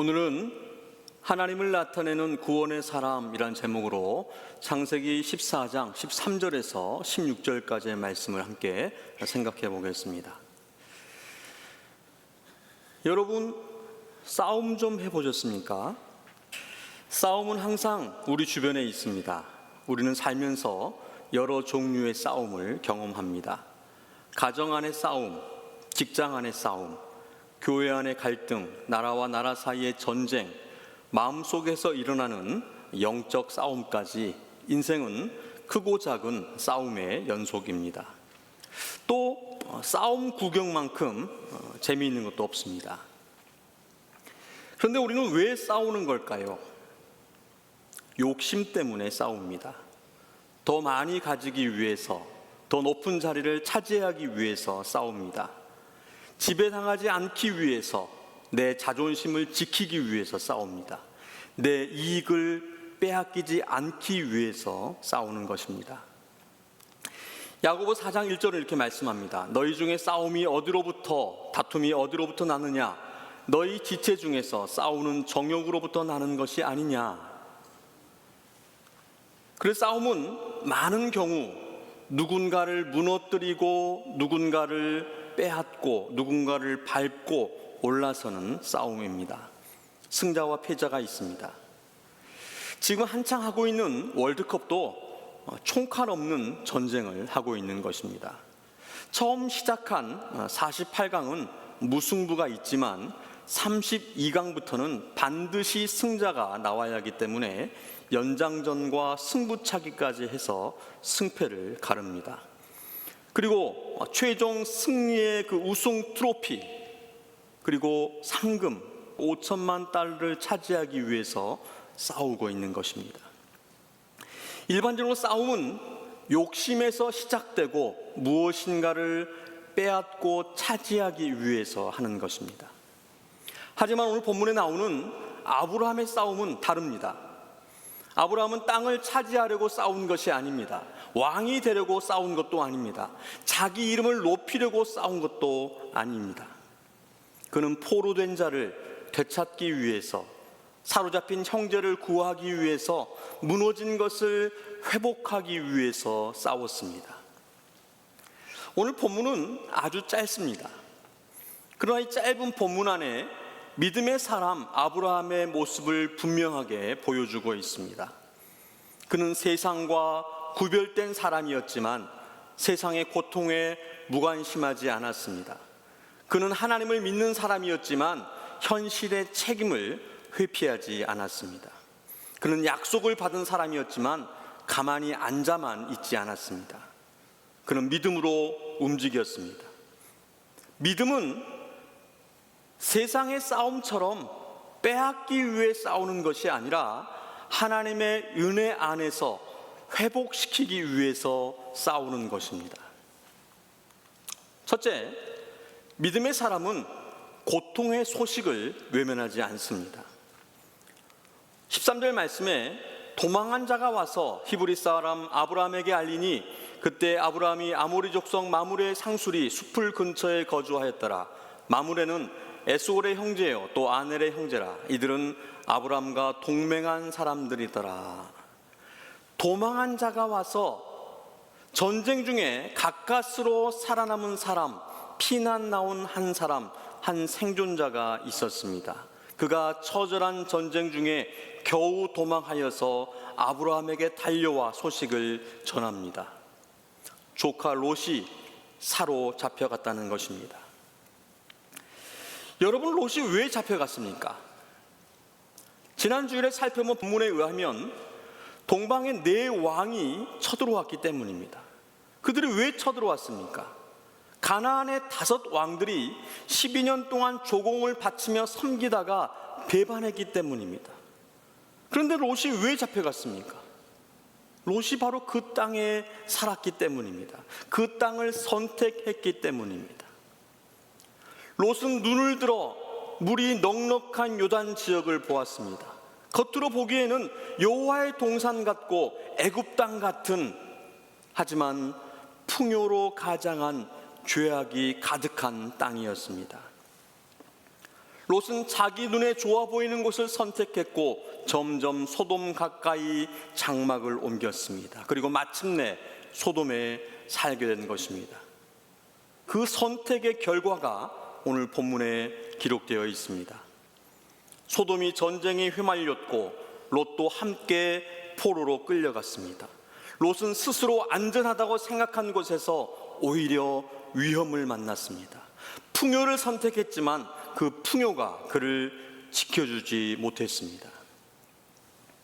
오늘은 하나님을 나타내는 구원의 사람이란 제목으로 창세기 14장 13절에서 16절까지의 말씀을 함께 생각해 보겠습니다. 여러분, 싸움 좀 해보셨습니까? 싸움은 항상 우리 주변에 있습니다. 우리는 살면서 여러 종류의 싸움을 경험합니다. 가정 안의 싸움, 직장 안의 싸움, 교회 안의 갈등, 나라와 나라 사이의 전쟁, 마음속에서 일어나는 영적 싸움까지 인생은 크고 작은 싸움의 연속입니다. 또 싸움 구경만큼 재미있는 것도 없습니다. 그런데 우리는 왜 싸우는 걸까요? 욕심 때문에 싸웁니다. 더 많이 가지기 위해서, 더 높은 자리를 차지하기 위해서 싸웁니다. 지배당하지 않기 위해서, 내 자존심을 지키기 위해서 싸웁니다. 내 이익을 빼앗기지 않기 위해서 싸우는 것입니다. 야고보 4장 1절을 이렇게 말씀합니다. 너희 중에 다툼이 어디로부터 나느냐? 너희 지체 중에서 싸우는 정욕으로부터 나는 것이 아니냐? 그래서 싸움은 많은 경우 누군가를 무너뜨리고 누군가를 빼앗고 누군가를 밟고 올라서는 싸움입니다. 승자와 패자가 있습니다. 지금 한창 하고 있는 월드컵도 총칼 없는 전쟁을 하고 있는 것입니다. 처음 시작한 48강은 무승부가 있지만 32강부터는 반드시 승자가 나와야 하기 때문에 연장전과 승부차기까지 해서 승패를 가릅니다. 그리고 최종 승리의 그 우승 트로피, 그리고 상금 5천만 달러를 차지하기 위해서 싸우고 있는 것입니다. 일반적으로 싸움은 욕심에서 시작되고 무엇인가를 빼앗고 차지하기 위해서 하는 것입니다. 하지만 오늘 본문에 나오는 아브라함의 싸움은 다릅니다. 아브라함은 땅을 차지하려고 싸운 것이 아닙니다. 왕이 되려고 싸운 것도 아닙니다. 자기 이름을 높이려고 싸운 것도 아닙니다. 그는 포로된 자를 되찾기 위해서, 사로잡힌 형제를 구하기 위해서, 무너진 것을 회복하기 위해서 싸웠습니다. 오늘 본문은 아주 짧습니다. 그러나 이 짧은 본문 안에 믿음의 사람 아브라함의 모습을 분명하게 보여주고 있습니다. 그는 세상과 구별된 사람이었지만 세상의 고통에 무관심하지 않았습니다. 그는 하나님을 믿는 사람이었지만 현실의 책임을 회피하지 않았습니다. 그는 약속을 받은 사람이었지만 가만히 앉아만 있지 않았습니다. 그는 믿음으로 움직였습니다. 믿음은 세상의 싸움처럼 빼앗기 위해 싸우는 것이 아니라 하나님의 은혜 안에서 회복시키기 위해서 싸우는 것입니다. 첫째, 믿음의 사람은 고통의 소식을 외면하지 않습니다. 13절 말씀에 도망한 자가 와서 히브리 사람 아브라함에게 알리니 그때 아브라함이 아모리 족속 마므레의 상술이 숲을 근처에 거주하였더라. 마므레는 에스골의 형제요 또 아넬의 형제라. 이들은 아브라함과 동맹한 사람들이더라. 도망한 자가 와서 전쟁 중에 가까스로 살아남은 사람, 피난 나온 한 사람, 한 생존자가 있었습니다. 그가 처절한 전쟁 중에 겨우 도망하여서 아브라함에게 달려와 소식을 전합니다. 조카 롯이 사로잡혀갔다는 것입니다. 여러분, 롯이 왜 잡혀갔습니까? 지난 주일에 살펴본 본문에 의하면 동방의 네 왕이 쳐들어왔기 때문입니다. 그들이 왜 쳐들어왔습니까? 가나안의 5 왕들이 12년 동안 조공을 바치며 섬기다가 배반했기 때문입니다. 그런데 롯이 왜 잡혀갔습니까? 롯이 바로 그 땅에 살았기 때문입니다. 그 땅을 선택했기 때문입니다. 롯은 눈을 들어 물이 넉넉한 요단 지역을 보았습니다. 겉으로 보기에는 여호와의 동산 같고 애굽 땅 같은, 하지만 풍요로 가장한 죄악이 가득한 땅이었습니다. 롯은 자기 눈에 좋아 보이는 곳을 선택했고 점점 소돔 가까이 장막을 옮겼습니다. 그리고 마침내 소돔에 살게 된 것입니다. 그 선택의 결과가 오늘 본문에 기록되어 있습니다. 소돔이 전쟁에 휘말렸고 롯도 함께 포로로 끌려갔습니다. 롯은 스스로 안전하다고 생각한 곳에서 오히려 위험을 만났습니다. 풍요를 선택했지만 그 풍요가 그를 지켜주지 못했습니다.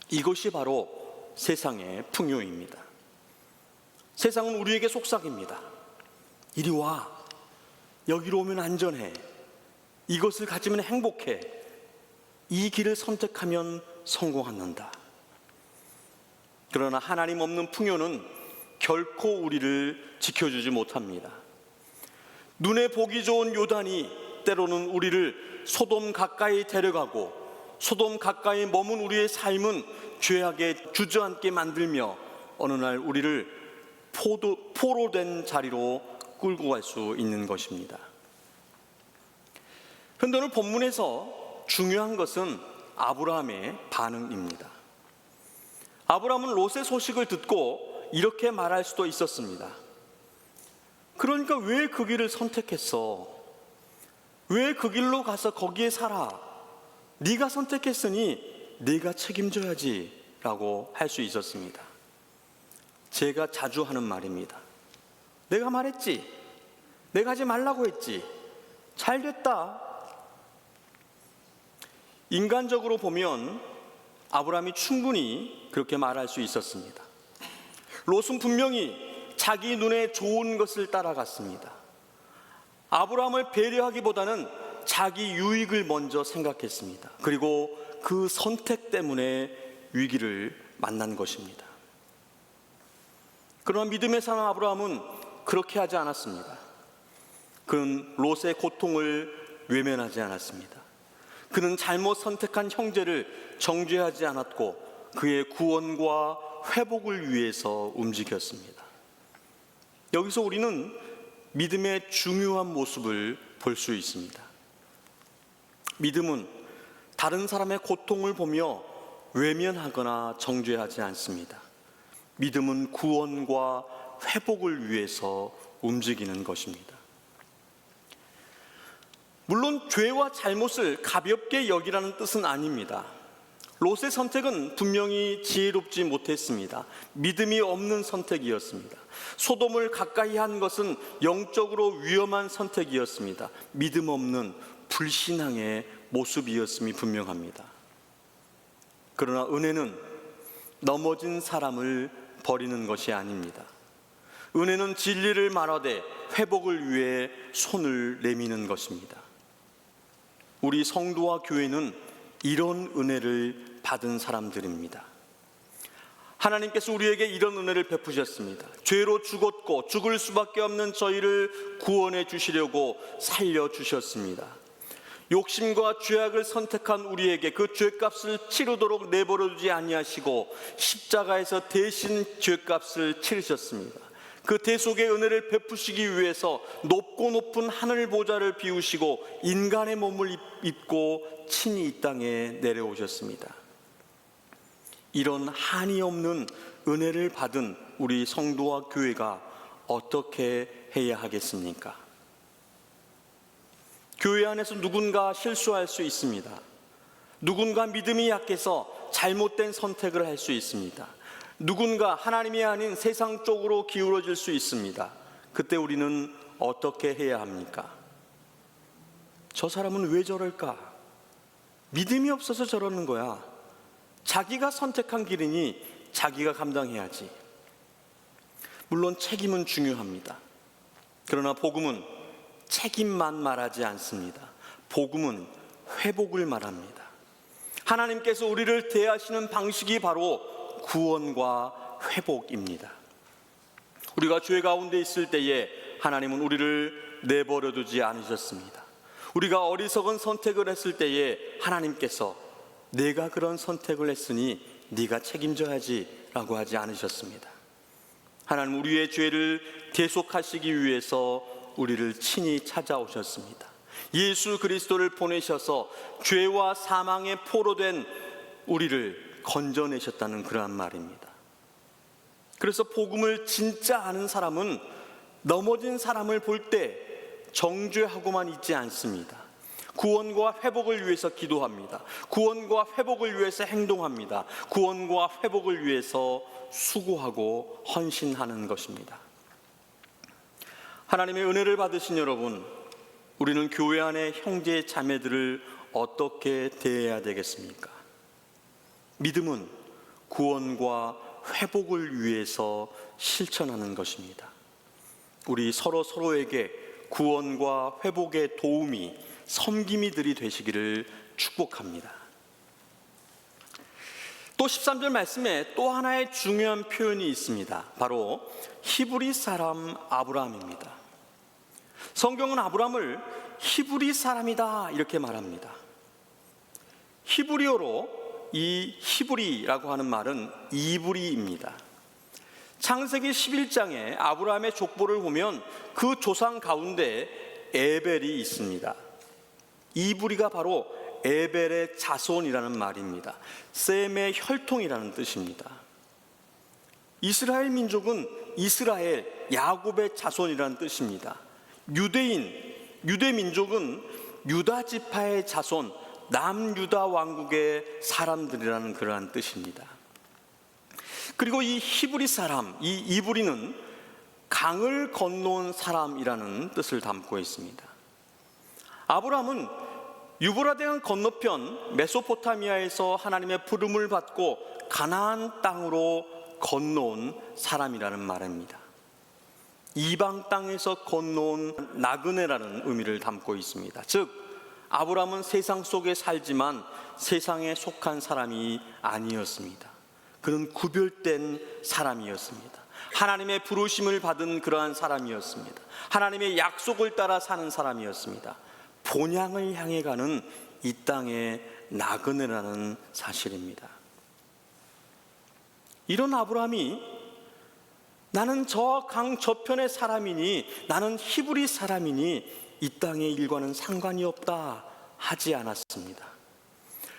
이것이 바로 세상의 풍요입니다. 세상은 우리에게 속삭입니다. 이리 와. 여기로 오면 안전해. 이것을 가지면 행복해. 이 길을 선택하면 성공한다. 그러나 하나님 없는 풍요는 결코 우리를 지켜주지 못합니다. 눈에 보기 좋은 요단이 때로는 우리를 소돔 가까이 데려가고 소돔 가까이 머문 우리의 삶은 죄악에 주저앉게 만들며 어느 날 우리를 포로된 자리로 끌고 갈 수 있는 것입니다. 그런데 오늘 본문에서 중요한 것은 아브라함의 반응입니다. 아브라함은 롯의 소식을 듣고 이렇게 말할 수도 있었습니다. 그러니까 왜 그 길을 선택했어? 왜 그 길로 가서 거기에 살아? 네가 선택했으니 네가 책임져야지 라고 할 수 있었습니다. 제가 자주 하는 말입니다. 내가 말했지. 내가 하지 말라고 했지. 잘 됐다. 인간적으로 보면 아브라함이 충분히 그렇게 말할 수 있었습니다. 롯은 분명히 자기 눈에 좋은 것을 따라갔습니다. 아브라함을 배려하기보다는 자기 유익을 먼저 생각했습니다. 그리고 그 선택 때문에 위기를 만난 것입니다. 그러나 믿음의 사람 아브라함은 그렇게 하지 않았습니다. 그는 롯의 고통을 외면하지 않았습니다. 그는 잘못 선택한 형제를 정죄하지 않았고 그의 구원과 회복을 위해서 움직였습니다. 여기서 우리는 믿음의 중요한 모습을 볼 수 있습니다. 믿음은 다른 사람의 고통을 보며 외면하거나 정죄하지 않습니다. 믿음은 구원과 회복을 위해서 움직이는 것입니다. 물론 죄와 잘못을 가볍게 여기라는 뜻은 아닙니다. 롯의 선택은 분명히 지혜롭지 못했습니다. 믿음이 없는 선택이었습니다. 소돔을 가까이 한 것은 영적으로 위험한 선택이었습니다. 믿음 없는 불신앙의 모습이었음이 분명합니다. 그러나 은혜는 넘어진 사람을 버리는 것이 아닙니다. 은혜는 진리를 말하되 회복을 위해 손을 내미는 것입니다. 우리 성도와 교회는 이런 은혜를 받은 사람들입니다. 하나님께서 우리에게 이런 은혜를 베푸셨습니다. 죄로 죽었고 죽을 수밖에 없는 저희를 구원해 주시려고 살려주셨습니다. 욕심과 죄악을 선택한 우리에게 그 죄값을 치르도록 내버려두지 아니하시고 십자가에서 대신 죄값을 치르셨습니다. 그 대속의 은혜를 베푸시기 위해서 높고 높은 하늘 보좌를 비우시고 인간의 몸을 입고 친히 이 땅에 내려오셨습니다. 이런 한이 없는 은혜를 받은 우리 성도와 교회가 어떻게 해야 하겠습니까? 교회 안에서 누군가 실수할 수 있습니다. 누군가 믿음이 약해서 잘못된 선택을 할 수 있습니다. 누군가 하나님이 아닌 세상 쪽으로 기울어질 수 있습니다. 그때 우리는 어떻게 해야 합니까? 저 사람은 왜 저럴까? 믿음이 없어서 저러는 거야. 자기가 선택한 길이니 자기가 감당해야지. 물론 책임은 중요합니다. 그러나 복음은 책임만 말하지 않습니다. 복음은 회복을 말합니다. 하나님께서 우리를 대하시는 방식이 바로 구원과 회복입니다. 우리가 죄 가운데 있을 때에 하나님은 우리를 내버려 두지 않으셨습니다. 우리가 어리석은 선택을 했을 때에 하나님께서 내가 그런 선택을 했으니 네가 책임져야지 라고 하지 않으셨습니다. 하나님 우리의 죄를 대속하시기 위해서 우리를 친히 찾아오셨습니다. 예수 그리스도를 보내셔서 죄와 사망의 포로된 우리를 건져내셨다는 그러한 말입니다. 그래서 복음을 진짜 아는 사람은 넘어진 사람을 볼 때 정죄하고만 있지 않습니다. 구원과 회복을 위해서 기도합니다. 구원과 회복을 위해서 행동합니다. 구원과 회복을 위해서 수고하고 헌신하는 것입니다. 하나님의 은혜를 받으신 여러분, 우리는 교회 안의 형제 자매들을 어떻게 대해야 되겠습니까? 믿음은 구원과 회복을 위해서 실천하는 것입니다. 우리 서로에게 구원과 회복의 도움이, 섬김이 되시기를 축복합니다. 또 13절 말씀에 또 하나의 중요한 표현이 있습니다. 바로 히브리 사람 아브라함입니다. 성경은 아브라함을 히브리 사람이다 이렇게 말합니다. 히브리어로 이 히브리라고 하는 말은 이브리입니다. 창세기 11장에 아브라함의 족보를 보면 그 조상 가운데 에벨이 있습니다. 이브리가 바로 에벨의 자손이라는 말입니다. 셈의 혈통이라는 뜻입니다. 이스라엘 민족은 이스라엘, 야곱의 자손이라는 뜻입니다. 유대 민족은 유다 지파의 자손, 남유다 왕국의 사람들이라는 그러한 뜻입니다. 그리고 이 히브리 사람, 이 이브리는 강을 건너온 사람이라는 뜻을 담고 있습니다. 아브라함은 유브라데강 건너편 메소포타미아에서 하나님의 부름을 받고 가나안 땅으로 건너온 사람이라는 말입니다. 이방 땅에서 건너온 나그네라는 의미를 담고 있습니다. 즉 아브라함은 세상 속에 살지만 세상에 속한 사람이 아니었습니다. 그는 구별된 사람이었습니다. 하나님의 부르심을 받은 그러한 사람이었습니다. 하나님의 약속을 따라 사는 사람이었습니다. 본향을 향해 가는 이 땅의 나그네라는 사실입니다. 이런 아브라함이 나는 저 강 저편의 사람이니, 나는 히브리 사람이니 이 땅의 일과는 상관이 없다 하지 않았습니다.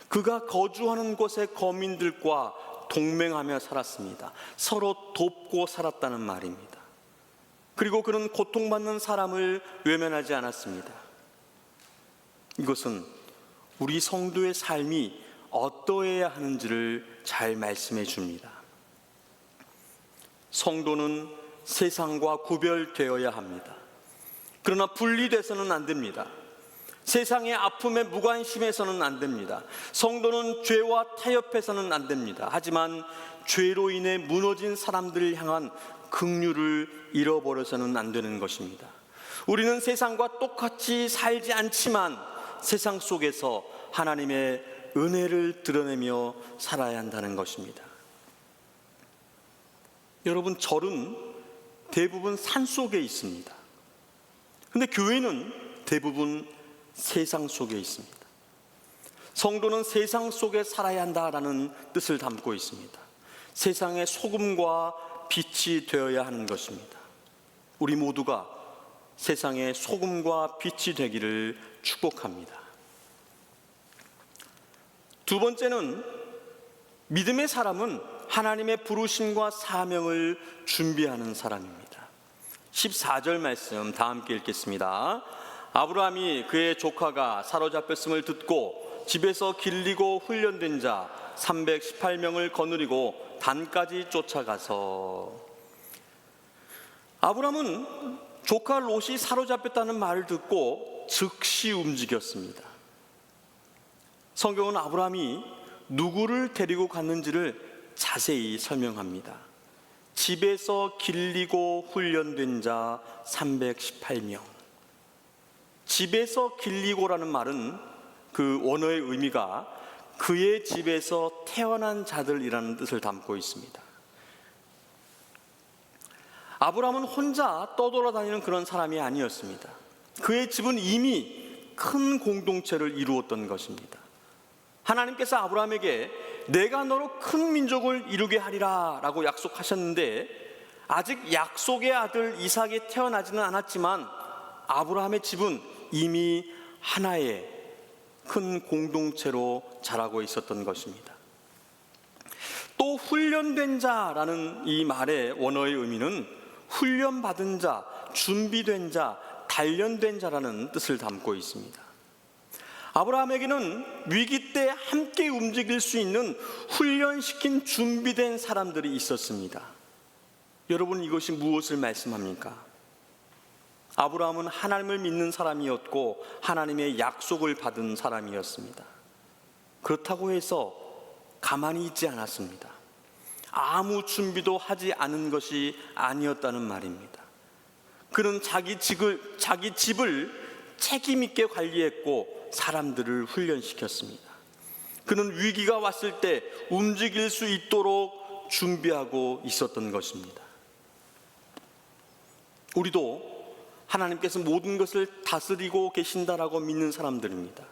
그가 거주하는 곳의 거민들과 동맹하며 살았습니다. 서로 돕고 살았다는 말입니다. 그리고 그는 고통받는 사람을 외면하지 않았습니다. 이것은 우리 성도의 삶이 어떠해야 하는지를 잘 말씀해 줍니다. 성도는 세상과 구별되어야 합니다. 그러나 분리돼서는 안 됩니다. 세상의 아픔에 무관심해서는 안 됩니다. 성도는 죄와 타협해서는 안 됩니다. 하지만 죄로 인해 무너진 사람들을 향한 긍휼을 잃어버려서는 안 되는 것입니다. 우리는 세상과 똑같이 살지 않지만 세상 속에서 하나님의 은혜를 드러내며 살아야 한다는 것입니다. 여러분, 절은 대부분 산속에 있습니다. 근데 교회는 대부분 세상 속에 있습니다. 성도는 세상 속에 살아야 한다라는 뜻을 담고 있습니다. 세상의 소금과 빛이 되어야 하는 것입니다. 우리 모두가 세상의 소금과 빛이 되기를 축복합니다. 두 번째는 믿음의 사람은 하나님의 부르심과 사명을 준비하는 사람입니다. 14절 말씀 다 함께 읽겠습니다. 아브라함이 그의 조카가 사로잡혔음을 듣고 집에서 길리고 훈련된 자 318명을 거느리고 단까지 쫓아가서, 아브라함은 조카 롯이 사로잡혔다는 말을 듣고 즉시 움직였습니다. 성경은 아브라함이 누구를 데리고 갔는지를 자세히 설명합니다. 집에서 길리고 훈련된 자 318명. 집에서 길리고라는 말은 그 원어의 의미가 그의 집에서 태어난 자들이라는 뜻을 담고 있습니다. 아브라함은 혼자 떠돌아다니는 그런 사람이 아니었습니다. 그의 집은 이미 큰 공동체를 이루었던 것입니다. 하나님께서 아브라함에게 내가 너로 큰 민족을 이루게 하리라 라고 약속하셨는데, 아직 약속의 아들 이삭이 태어나지는 않았지만 아브라함의 집은 이미 하나의 큰 공동체로 자라고 있었던 것입니다. 또 훈련된 자라는 이 말의 원어의 의미는 훈련받은 자, 준비된 자, 단련된 자라는 뜻을 담고 있습니다. 아브라함에게는 위기 때 함께 움직일 수 있는 훈련시킨 준비된 사람들이 있었습니다. 여러분, 이것이 무엇을 말씀합니까? 아브라함은 하나님을 믿는 사람이었고 하나님의 약속을 받은 사람이었습니다. 그렇다고 해서 가만히 있지 않았습니다. 아무 준비도 하지 않은 것이 아니었다는 말입니다. 그는 자기 집을 책임 있게 관리했고 사람들을 훈련시켰습니다. 그는 위기가 왔을 때 움직일 수 있도록 준비하고 있었던 것입니다. 우리도 하나님께서 모든 것을 다스리고 계신다라고 믿는 사람들입니다.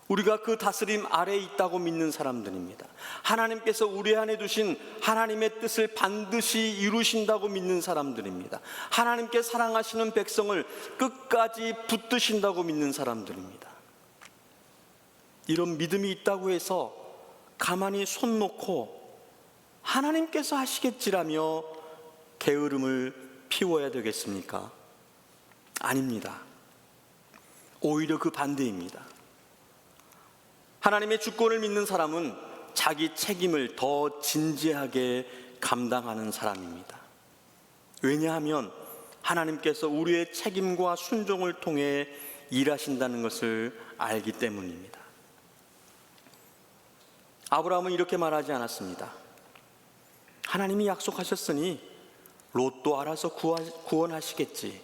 우리가 그 다스림 아래에 있다고 믿는 사람들입니다. 하나님께서 우리 안에 두신 하나님의 뜻을 반드시 이루신다고 믿는 사람들입니다. 하나님께 사랑하시는 백성을 끝까지 붙드신다고 믿는 사람들입니다. 이런 믿음이 있다고 해서 가만히 손 놓고 하나님께서 하시겠지라며 게으름을 피워야 되겠습니까? 아닙니다. 오히려 그 반대입니다. 하나님의 주권을 믿는 사람은 자기 책임을 더 진지하게 감당하는 사람입니다. 왜냐하면 하나님께서 우리의 책임과 순종을 통해 일하신다는 것을 알기 때문입니다. 아브라함은 이렇게 말하지 않았습니다. 하나님이 약속하셨으니 롯도 알아서 구원하시겠지.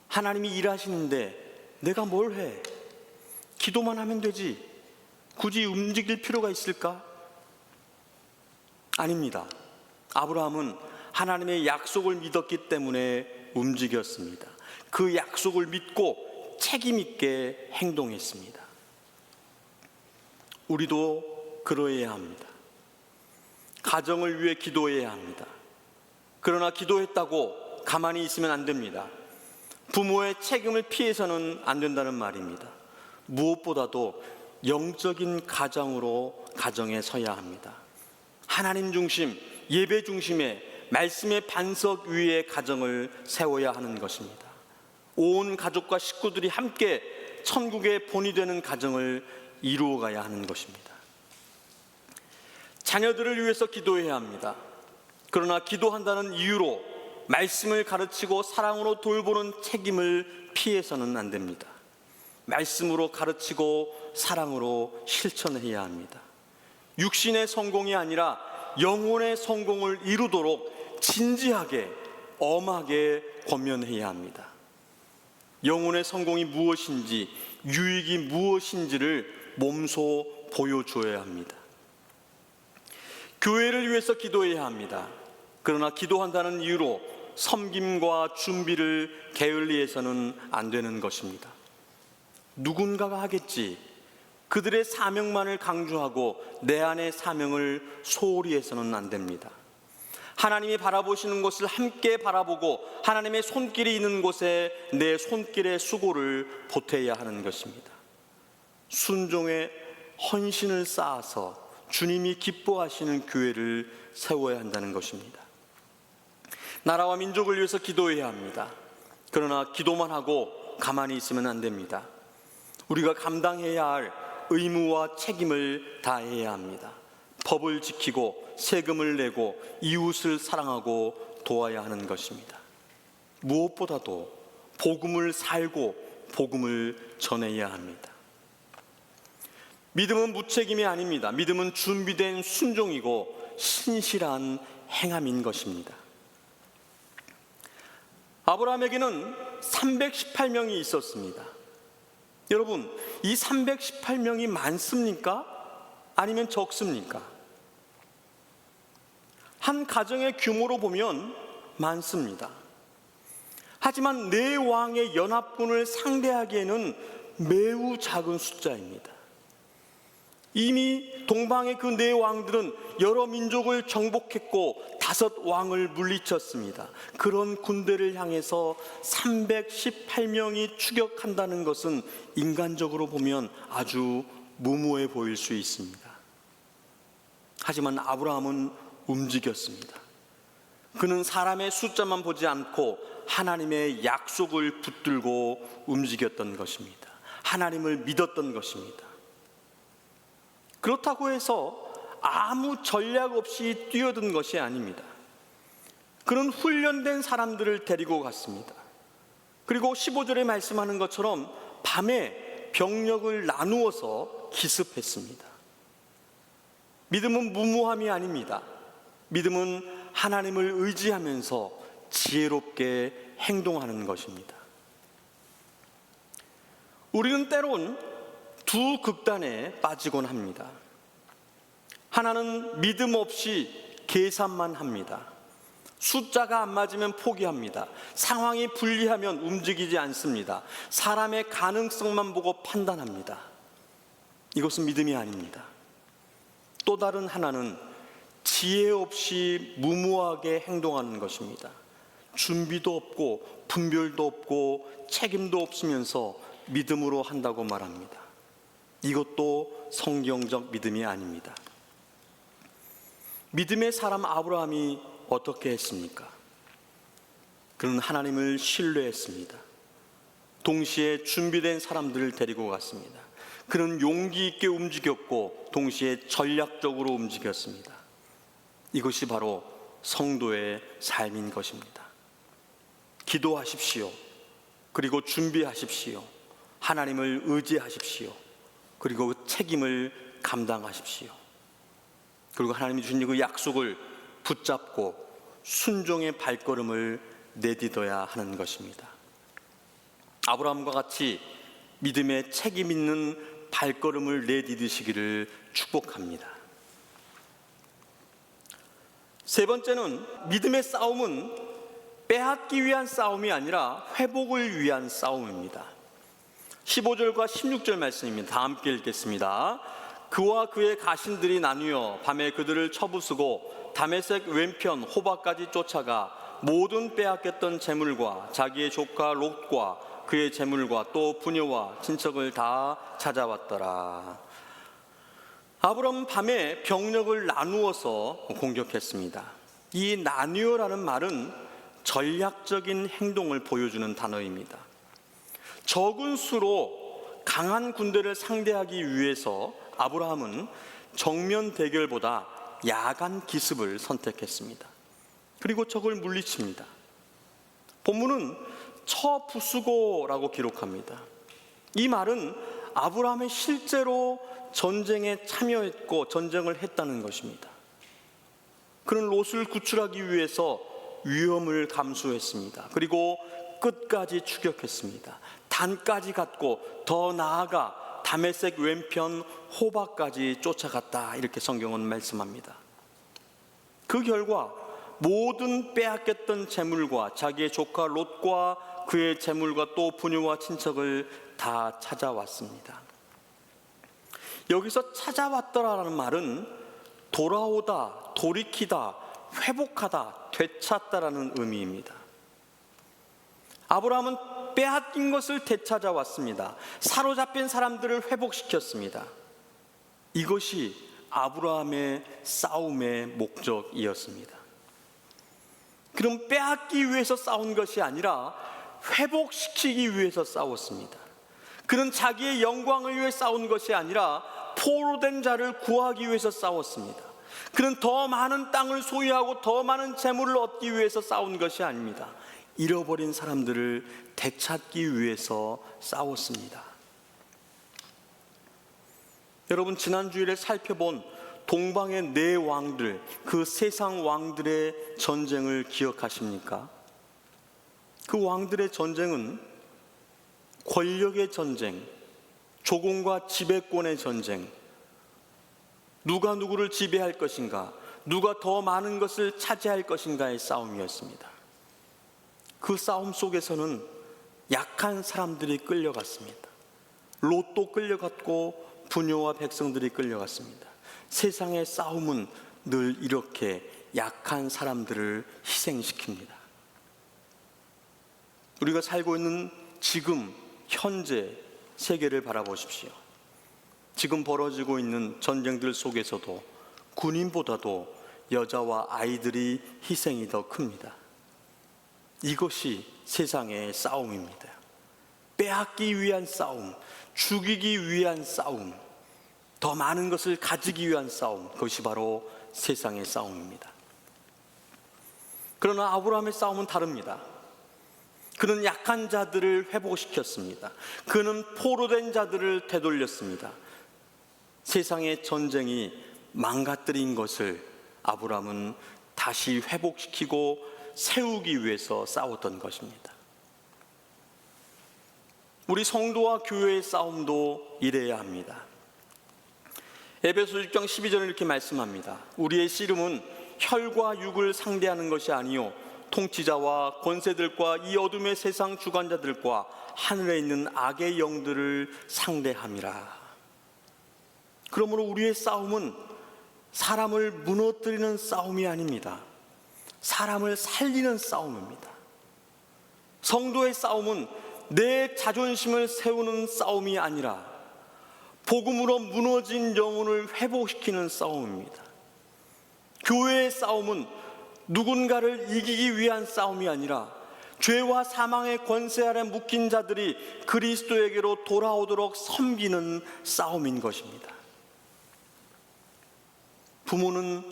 하나님이 일하시는데 내가 뭘 해? 기도만 하면 되지. 굳이 움직일 필요가 있을까? 아닙니다. 아브라함은 하나님의 약속을 믿었기 때문에 움직였습니다. 그 약속을 믿고 책임 있게 행동했습니다. 우리도 그러해야 합니다. 가정을 위해 기도해야 합니다. 그러나 기도했다고 가만히 있으면 안 됩니다. 부모의 책임을 피해서는 안 된다는 말입니다. 무엇보다도 영적인 가정에 서야 합니다. 하나님 중심, 예배 중심의 말씀의 반석 위에 가정을 세워야 하는 것입니다. 온 가족과 식구들이 함께 천국의 본이 되는 가정을 이루어가야 하는 것입니다. 자녀들을 위해서 기도해야 합니다. 그러나 기도한다는 이유로 말씀을 가르치고 사랑으로 돌보는 책임을 피해서는 안 됩니다. 말씀으로 가르치고 사랑으로 실천해야 합니다. 육신의 성공이 아니라 영혼의 성공을 이루도록 진지하게 엄하게 권면해야 합니다. 영혼의 성공이 무엇인지, 유익이 무엇인지를 몸소 보여줘야 합니다. 교회를 위해서 기도해야 합니다. 그러나 기도한다는 이유로 섬김과 준비를 게을리해서는 안 되는 것입니다. 누군가가 하겠지. 그들의 사명만을 강조하고 내 안의 사명을 소홀히 해서는 안 됩니다. 하나님이 바라보시는 것을 함께 바라보고 하나님의 손길이 있는 곳에 내 손길의 수고를 보태야 하는 것입니다. 순종의 헌신을 쌓아서 주님이 기뻐하시는 교회를 세워야 한다는 것입니다. 나라와 민족을 위해서 기도해야 합니다. 그러나 기도만 하고 가만히 있으면 안 됩니다. 우리가 감당해야 할 의무와 책임을 다해야 합니다. 법을 지키고 세금을 내고 이웃을 사랑하고 도와야 하는 것입니다. 무엇보다도 복음을 살고 복음을 전해야 합니다. 믿음은 무책임이 아닙니다. 믿음은 준비된 순종이고 신실한 행함인 것입니다. 아브라함에게는 318명이 있었습니다. 여러분, 이 318명이 많습니까? 아니면 적습니까? 한 가정의 규모로 보면 많습니다. 하지만 네 왕의 연합군을 상대하기에는 매우 작은 숫자입니다. 이미 동방의 그 네 왕들은 여러 민족을 정복했고 5 왕을 물리쳤습니다. 그런 군대를 향해서 318명이 추격한다는 것은 인간적으로 보면 아주 무모해 보일 수 있습니다. 하지만 아브라함은 움직였습니다. 그는 사람의 숫자만 보지 않고 하나님의 약속을 붙들고 움직였던 것입니다. 하나님을 믿었던 것입니다. 그렇다고 해서 아무 전략 없이 뛰어든 것이 아닙니다. 그는 훈련된 사람들을 데리고 갔습니다. 그리고 15절에 말씀하는 것처럼 밤에 병력을 나누어서 기습했습니다. 믿음은 무모함이 아닙니다. 믿음은 하나님을 의지하면서 지혜롭게 행동하는 것입니다. 우리는 때론 두 극단에 빠지곤 합니다. 하나는 믿음 없이 계산만 합니다. 숫자가 안 맞으면 포기합니다. 상황이 불리하면 움직이지 않습니다. 사람의 가능성만 보고 판단합니다. 이것은 믿음이 아닙니다. 또 다른 하나는 지혜 없이 무모하게 행동하는 것입니다. 준비도 없고 분별도 없고 책임도 없으면서 믿음으로 한다고 말합니다. 이것도 성경적 믿음이 아닙니다. 믿음의 사람 아브라함이 어떻게 했습니까? 그는 하나님을 신뢰했습니다. 동시에 준비된 사람들을 데리고 갔습니다. 그는 용기 있게 움직였고 동시에 전략적으로 움직였습니다. 이것이 바로 성도의 삶인 것입니다. 기도하십시오. 그리고 준비하십시오. 하나님을 의지하십시오. 그리고 책임을 감당하십시오. 그리고 하나님이 주신 그 약속을 붙잡고 순종의 발걸음을 내딛어야 하는 것입니다. 아브라함과 같이 믿음의 책임 있는 발걸음을 내딛으시기를 축복합니다. 세 번째는 믿음의 싸움은 빼앗기 위한 싸움이 아니라 회복을 위한 싸움입니다. 15절과 16절 말씀입니다. 다 함께 읽겠습니다. 그와 그의 가신들이 나뉘어 밤에 그들을 쳐부수고 다메섹 왼편 호박까지 쫓아가 모든 빼앗겼던 재물과 자기의 조카 롯과 그의 재물과 또 부녀와 친척을 다 찾아왔더라. 아브라함은 밤에 병력을 나누어서 공격했습니다. 이 나뉘어라는 말은 전략적인 행동을 보여주는 단어입니다. 적은 수로 강한 군대를 상대하기 위해서 아브라함은 정면 대결보다 야간 기습을 선택했습니다. 그리고 적을 물리칩니다. 본문은 쳐부수고라고 기록합니다. 이 말은 아브라함이 실제로 전쟁에 참여했고 전쟁을 했다는 것입니다. 그는 롯을 구출하기 위해서 위험을 감수했습니다. 그리고 끝까지 추격했습니다. 단까지 갔고 더 나아가 다메섹 왼편 호박까지 쫓아갔다, 이렇게 성경은 말씀합니다. 그 결과 모든 빼앗겼던 재물과 자기의 조카 롯과 그의 재물과 또 부녀와 친척을 다 찾아왔습니다. 여기서 찾아왔더라라는 말은 돌아오다, 돌이키다, 회복하다, 되찾다라는 의미입니다. 아브라함은 빼앗긴 것을 되찾아왔습니다. 사로잡힌 사람들을 회복시켰습니다. 이것이 아브라함의 싸움의 목적이었습니다. 그럼 빼앗기 위해서 싸운 것이 아니라 회복시키기 위해서 싸웠습니다. 그는 자기의 영광을 위해 싸운 것이 아니라 포로된 자를 구하기 위해서 싸웠습니다. 그는 더 많은 땅을 소유하고 더 많은 재물을 얻기 위해서 싸운 것이 아닙니다. 잃어버린 사람들을 되찾기 위해서 싸웠습니다. 여러분, 지난 주일에 살펴본 동방의 네 왕들, 그 세상 왕들의 전쟁을 기억하십니까? 그 왕들의 전쟁은 권력의 전쟁, 조공과 지배권의 전쟁, 누가 누구를 지배할 것인가, 누가 더 많은 것을 차지할 것인가의 싸움이었습니다. 그 싸움 속에서는 약한 사람들이 끌려갔습니다. 롯도 끌려갔고 부녀와 백성들이 끌려갔습니다. 세상의 싸움은 늘 이렇게 약한 사람들을 희생시킵니다. 우리가 살고 있는 지금 현재 세계를 바라보십시오. 지금 벌어지고 있는 전쟁들 속에서도 군인보다도 여자와 아이들이 희생이 더 큽니다. 이것이 세상의 싸움입니다. 빼앗기 위한 싸움, 죽이기 위한 싸움, 더 많은 것을 가지기 위한 싸움, 그것이 바로 세상의 싸움입니다. 그러나 아브라함의 싸움은 다릅니다. 그는 약한 자들을 회복시켰습니다. 그는 포로된 자들을 되돌렸습니다. 세상의 전쟁이 망가뜨린 것을 아브라함은 다시 회복시키고 세우기 위해서 싸웠던 것입니다. 우리 성도와 교회의 싸움도 이래야 합니다. 에베소 6장 12절에 이렇게 말씀합니다. 우리의 씨름은 혈과 육을 상대하는 것이 아니요 통치자와 권세들과 이 어둠의 세상 주관자들과 하늘에 있는 악의 영들을 상대함이라. 그러므로 우리의 싸움은 사람을 무너뜨리는 싸움이 아닙니다. 사람을 살리는 싸움입니다. 성도의 싸움은 내 자존심을 세우는 싸움이 아니라 복음으로 무너진 영혼을 회복시키는 싸움입니다. 교회의 싸움은 누군가를 이기기 위한 싸움이 아니라 죄와 사망의 권세 아래 묶인 자들이 그리스도에게로 돌아오도록 섬기는 싸움인 것입니다. 부모는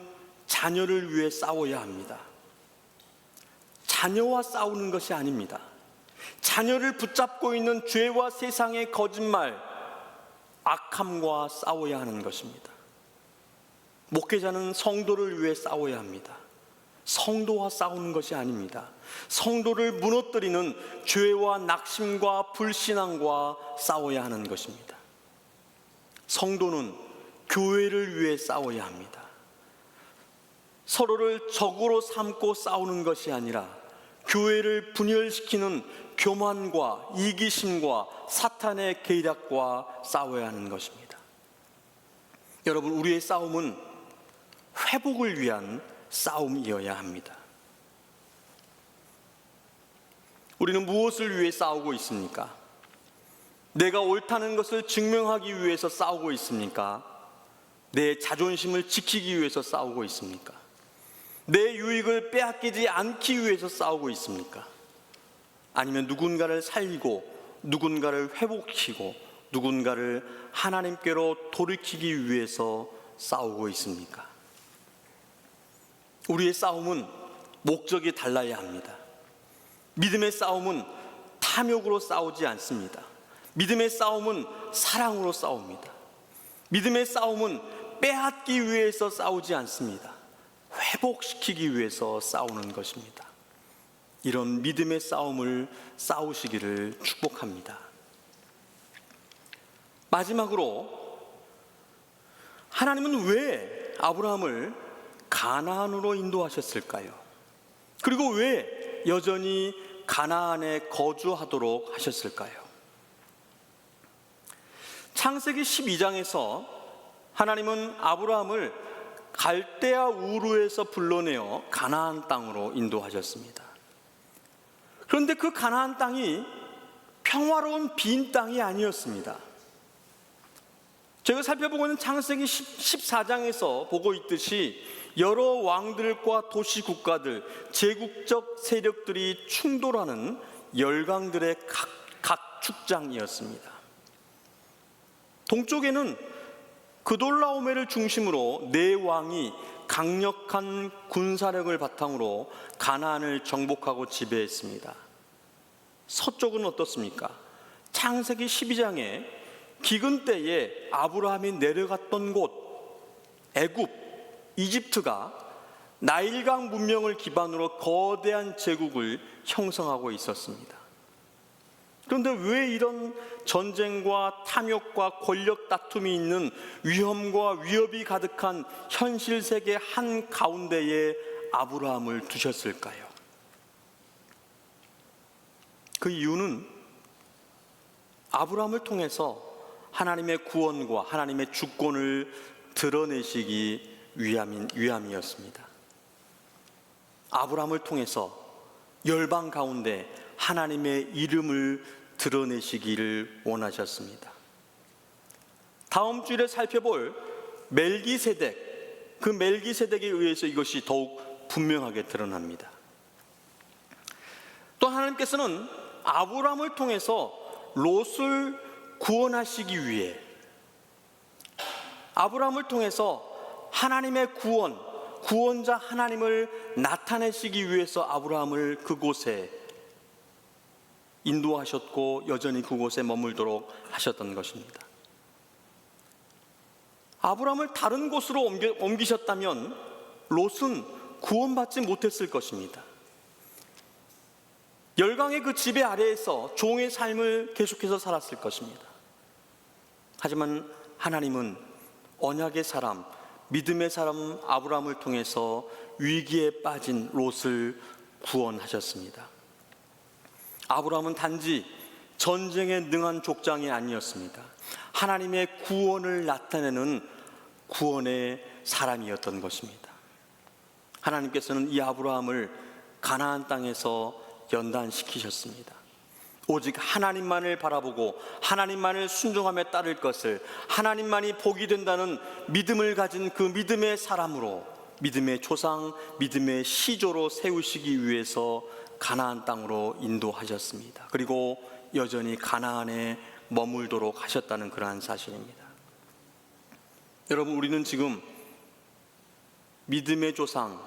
자녀를 위해 싸워야 합니다. 자녀와 싸우는 것이 아닙니다. 자녀를 붙잡고 있는 죄와 세상의 거짓말, 악함과 싸워야 하는 것입니다. 목회자는 성도를 위해 싸워야 합니다. 성도와 싸우는 것이 아닙니다. 성도를 무너뜨리는 죄와 낙심과 불신앙과 싸워야 하는 것입니다. 성도는 교회를 위해 싸워야 합니다. 서로를 적으로 삼고 싸우는 것이 아니라 교회를 분열시키는 교만과 이기심과 사탄의 계략과 싸워야 하는 것입니다. 여러분, 우리의 싸움은 회복을 위한 싸움이어야 합니다. 우리는 무엇을 위해 싸우고 있습니까? 내가 옳다는 것을 증명하기 위해서 싸우고 있습니까? 내 자존심을 지키기 위해서 싸우고 있습니까? 내 유익을 빼앗기지 않기 위해서 싸우고 있습니까? 아니면 누군가를 살리고 누군가를 회복시키고 누군가를 하나님께로 돌이키기 위해서 싸우고 있습니까? 우리의 싸움은 목적이 달라야 합니다. 믿음의 싸움은 탐욕으로 싸우지 않습니다. 믿음의 싸움은 사랑으로 싸웁니다. 믿음의 싸움은 빼앗기 위해서 싸우지 않습니다. 회복시키기 위해서 싸우는 것입니다. 이런 믿음의 싸움을 싸우시기를 축복합니다. 마지막으로, 하나님은 왜 아브라함을 가나안으로 인도하셨을까요? 그리고 왜 여전히 가나안에 거주하도록 하셨을까요? 창세기 12장에서 하나님은 아브라함을 갈대아 우르에서 불러내어 가나안 땅으로 인도하셨습니다. 그런데 그 가나안 땅이 평화로운 빈 땅이 아니었습니다. 제가 살펴보고 있는 창세기 14장에서 보고 있듯이 여러 왕들과 도시 국가들, 제국적 세력들이 충돌하는 열강들의 각 축장이었습니다. 동쪽에는 그돌라오메를 중심으로 네 왕이 강력한 군사력을 바탕으로 가나안을 정복하고 지배했습니다. 서쪽은 어떻습니까? 창세기 12장에 기근 때에 아브라함이 내려갔던 곳 애굽, 이집트가 나일강 문명을 기반으로 거대한 제국을 형성하고 있었습니다. 그런데 왜 이런 전쟁과 탐욕과 권력 다툼이 있는 위험과 위협이 가득한 현실 세계 한가운데에 아브라함을 두셨을까요? 그 이유는 아브라함을 통해서 하나님의 구원과 하나님의 주권을 드러내시기 위함이었습니다. 아브라함을 통해서 열방 가운데 하나님의 이름을 드러내시기를 원하셨습니다. 다음 주일에 살펴볼 멜기세덱, 그 멜기세덱에 의해서 이것이 더욱 분명하게 드러납니다. 또 하나님께서는 아브라함을 통해서 롯을 구원하시기 위해, 아브라함을 통해서 하나님의 구원자 하나님을 나타내시기 위해서 아브라함을 그곳에 인도하셨고 여전히 그곳에 머물도록 하셨던 것입니다. 아브라함을 다른 곳으로 옮기셨다면 롯은 구원받지 못했을 것입니다. 열강의 그 지배 아래에서 종의 삶을 계속해서 살았을 것입니다. 하지만 하나님은 언약의 사람, 믿음의 사람 아브라함을 통해서 위기에 빠진 롯을 구원하셨습니다. 아브라함은 단지 전쟁에 능한 족장이 아니었습니다. 하나님의 구원을 나타내는 구원의 사람이었던 것입니다. 하나님께서는 이 아브라함을 가나안 땅에서 연단시키셨습니다. 오직 하나님만을 바라보고 하나님만을 순종하며 따를 것을, 하나님만이 복이 된다는 믿음을 가진 그 믿음의 사람으로, 믿음의 조상, 믿음의 시조로 세우시기 위해서 가나안 땅으로 인도하셨습니다. 그리고 여전히 가나안에 머물도록 하셨다는 그러한 사실입니다. 여러분, 우리는 지금 믿음의 조상,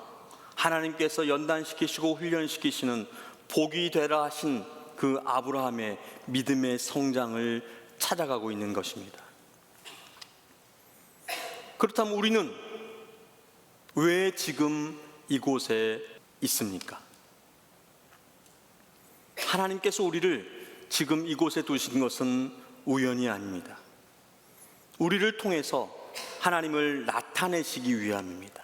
하나님께서 연단시키시고 훈련시키시는 복이 되라 하신 그 아브라함의 믿음의 성장을 찾아가고 있는 것입니다. 그렇다면 우리는 왜 지금 이곳에 있습니까? 하나님께서 우리를 지금 이곳에 두신 것은 우연이 아닙니다. 우리를 통해서 하나님을 나타내시기 위함입니다.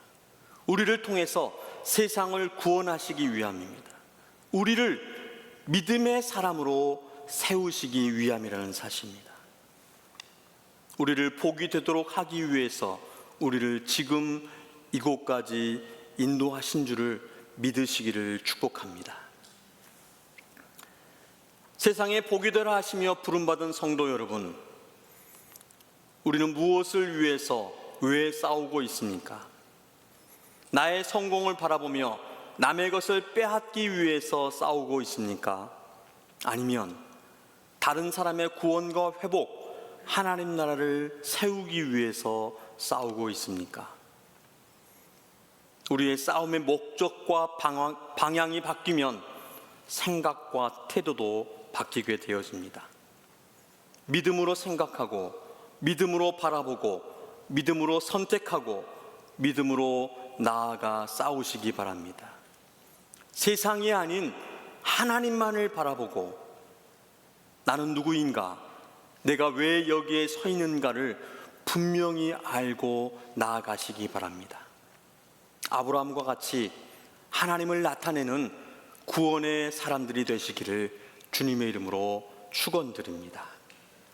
우리를 통해서 세상을 구원하시기 위함입니다. 우리를 믿음의 사람으로 세우시기 위함이라는 사실입니다. 우리를 복이 되도록 하기 위해서 우리를 지금 이곳까지 인도하신 줄을 믿으시기를 축복합니다. 세상에 복이 되라 하시며 부름받은 성도 여러분, 우리는 무엇을 위해서 왜 싸우고 있습니까? 나의 성공을 바라보며 남의 것을 빼앗기 위해서 싸우고 있습니까? 아니면 다른 사람의 구원과 회복, 하나님 나라를 세우기 위해서 싸우고 있습니까? 우리의 싸움의 목적과 방향이 바뀌면 생각과 태도도 바뀌게 되어집니다. 믿음으로 생각하고, 믿음으로 바라보고, 믿음으로 선택하고, 믿음으로 나아가 싸우시기 바랍니다. 세상이 아닌 하나님만을 바라보고 나는 누구인가, 내가 왜 여기에 서 있는가를 분명히 알고 나아가시기 바랍니다. 아브라함과 같이 하나님을 나타내는 구원의 사람들이 되시기를 주님의 이름으로 축원드립니다.